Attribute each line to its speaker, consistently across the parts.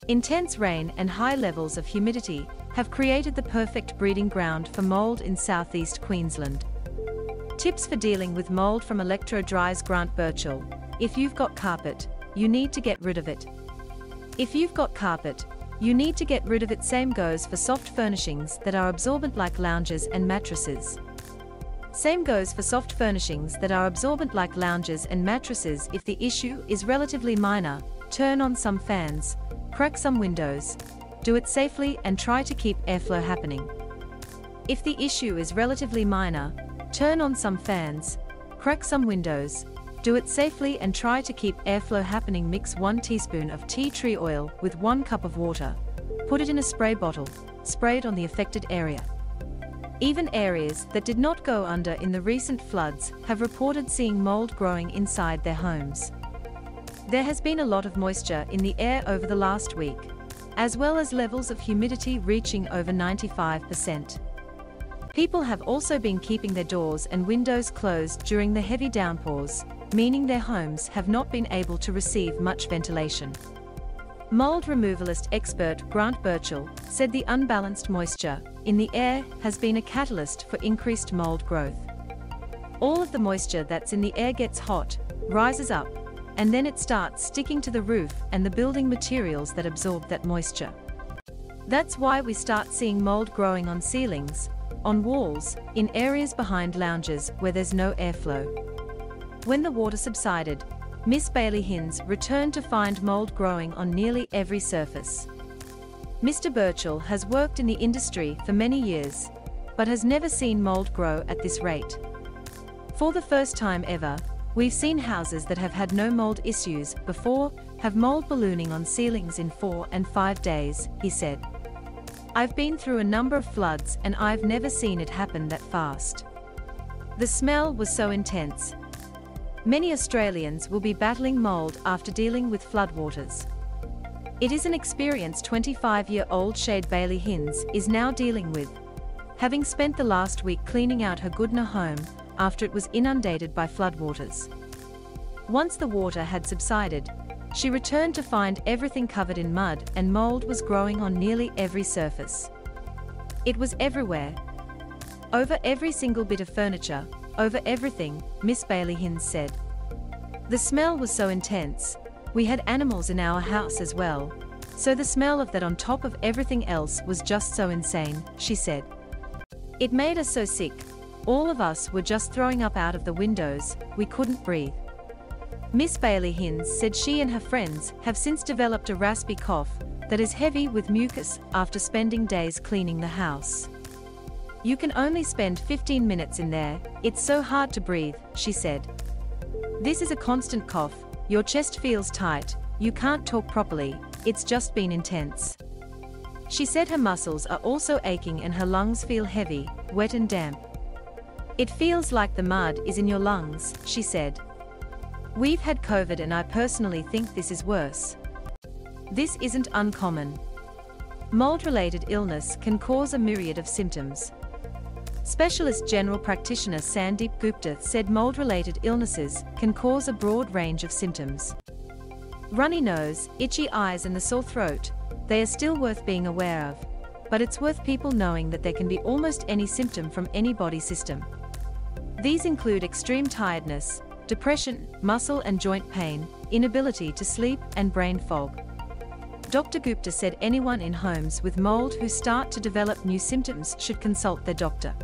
Speaker 1: Intense rain and high levels of humidity have created the perfect breeding ground for mould in South East Queensland. Tips for dealing with mould from Electro dries. Burchell. If you've got carpet, you need to get rid of it. If you've got carpet, you need to get rid of it. Same goes for soft furnishings that are absorbent like lounges and mattresses. Same goes for soft furnishings that are absorbent like lounges and mattresses. If the issue is relatively minor, turn on some fans, crack some windows, do it safely and try to keep airflow happening. If the issue is relatively minor, turn on some fans, crack some windows, do it safely and try to keep airflow happening. Mix 1 teaspoon of tea tree oil with 1 cup of water. Put it in a spray bottle, spray it on the affected area. Even areas that did not go under in the recent floods have reported seeing mould growing inside their homes. There has been a lot of moisture in the air over the last week, as well as levels of humidity reaching over 95%. People have also been keeping their doors and windows closed during the heavy downpours, meaning their homes have not been able to receive much ventilation. Mould removalist expert Burchell said the unbalanced moisture in the air has been a catalyst for increased mould growth. All of the moisture that's in the air gets hot, rises up, and then it starts sticking to the roof and the building materials that absorb that moisture. That's why we start seeing mould growing on ceilings, on walls, in areas behind lounges where there's no airflow. When the water subsided, Miss Bailey Hinds returned to find mould growing on nearly every surface. Mr. Burchell has worked in the industry for many years, but has never seen mould grow at this rate. For the first time ever, we've seen houses that have had no mould issues before have mould ballooning on ceilings in 4 and 5 days, he said. I've been through a number of floods and I've never seen it happen that fast. The smell was so intense. Many Australians will be battling mould after dealing with floodwaters. It is an experience 25-year-old Shade Bailey Hinds is now dealing with, having spent the last week cleaning out her Goodna home after it was inundated by floodwaters. Once the water had subsided, she returned to find everything covered in mud and mould was growing on nearly every surface. It was everywhere. Over every single bit of furniture, over everything, Miss Bailey Hinds said. The smell was so intense. We had animals in our house as well, so the smell of that on top of everything else was just so insane, she said. It made us so sick. All of us were just throwing up out of the windows, we couldn't breathe. Miss Bailey Hinds said she and her friends have since developed a raspy cough that is heavy with mucus after spending days cleaning the house. You can only spend 15 minutes in there, it's so hard to breathe, she said. This is a constant cough, your chest feels tight, you can't talk properly, it's just been intense. She said her muscles are also aching and her lungs feel heavy, wet and damp. It feels like the mud is in your lungs, she said. We've had COVID and I personally think this is worse. This isn't uncommon. Mold-related illness can cause a myriad of symptoms. Specialist general practitioner Sandeep Gupta said mold-related illnesses can cause a broad range of symptoms. Runny nose, itchy eyes and the sore throat, they are still worth being aware of, but it's worth people knowing that there can be almost any symptom from any body system. These include extreme tiredness, depression, muscle and joint pain, inability to sleep and brain fog. Dr. Gupta said anyone in homes with mold who start to develop new symptoms should consult their doctor.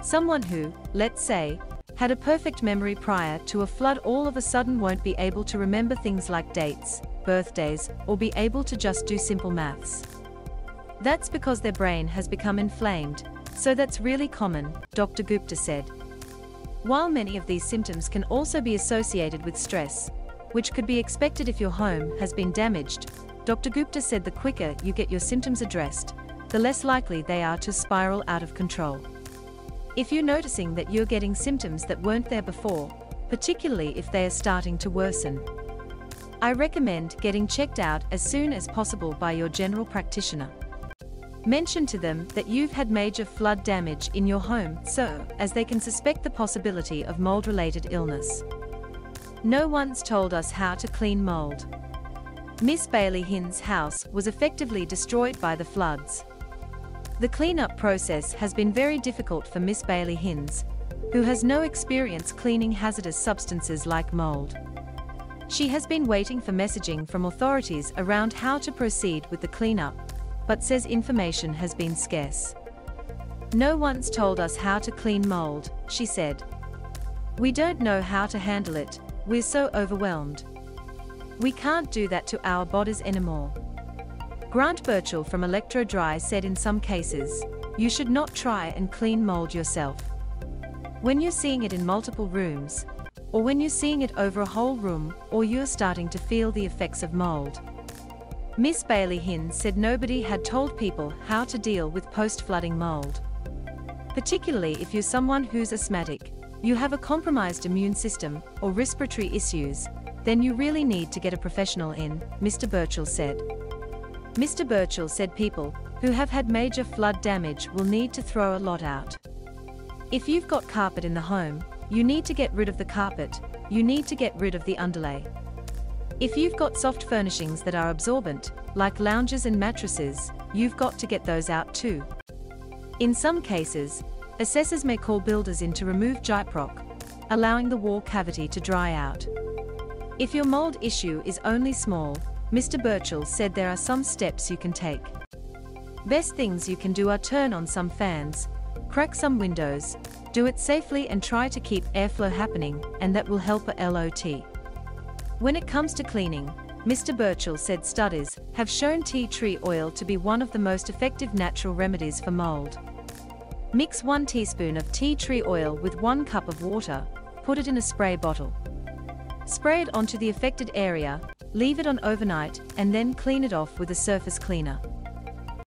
Speaker 1: Someone who, let's say, had a perfect memory prior to a flood all of a sudden won't be able to remember things like dates, birthdays, or be able to just do simple maths. That's because their brain has become inflamed, so that's really common, Dr. Gupta said. While many of these symptoms can also be associated with stress, which could be expected if your home has been damaged, Dr. Gupta said the quicker you get your symptoms addressed, the less likely they are to spiral out of control. If you're noticing that you're getting symptoms that weren't there before, particularly if they are starting to worsen, I recommend getting checked out as soon as possible by your general practitioner. Mention to them that you've had major flood damage in your home so as they can suspect the possibility of mold-related illness. No one's told us how to clean mold. Miss Bailey Hinn's house was effectively destroyed by the floods. The cleanup process has been very difficult for Miss Bailey Hinns, who has no experience cleaning hazardous substances like mould. She has been waiting for messaging from authorities around how to proceed with the cleanup, but says information has been scarce. "No one's told us how to clean mould," she said. "We don't know how to handle it, we're so overwhelmed. We can't do that to our bodies anymore." Grant Burchell from Electro said in some cases, you should not try and clean mould yourself. When you're seeing it in multiple rooms, or when you're seeing it over a whole room, or you're starting to feel the effects of mould. Miss Bailey Hinn said nobody had told people how to deal with post-flooding mould. Particularly if you're someone who's asthmatic, you have a compromised immune system, or respiratory issues, then you really need to get a professional in, Mr. Burchell said. Mr. Burchell said people who have had major flood damage will need to throw a lot out. If you've got carpet in the home, you need to get rid of the carpet, you need to get rid of the underlay. If you've got soft furnishings that are absorbent, like lounges and mattresses, you've got to get those out too. In some cases, assessors may call builders in to remove gyprock, allowing the wall cavity to dry out. If your mould issue is only small, Mr. Burchell said there are some steps you can take. Best things you can do are turn on some fans, crack some windows, do it safely and try to keep airflow happening, and that will help a lot. When it comes to cleaning, Mr. Burchell said studies have shown tea tree oil to be one of the most effective natural remedies for mould. Mix 1 teaspoon of tea tree oil with 1 cup of water, put it in a spray bottle. Spray it onto the affected area, leave it on overnight, and then clean it off with a surface cleaner.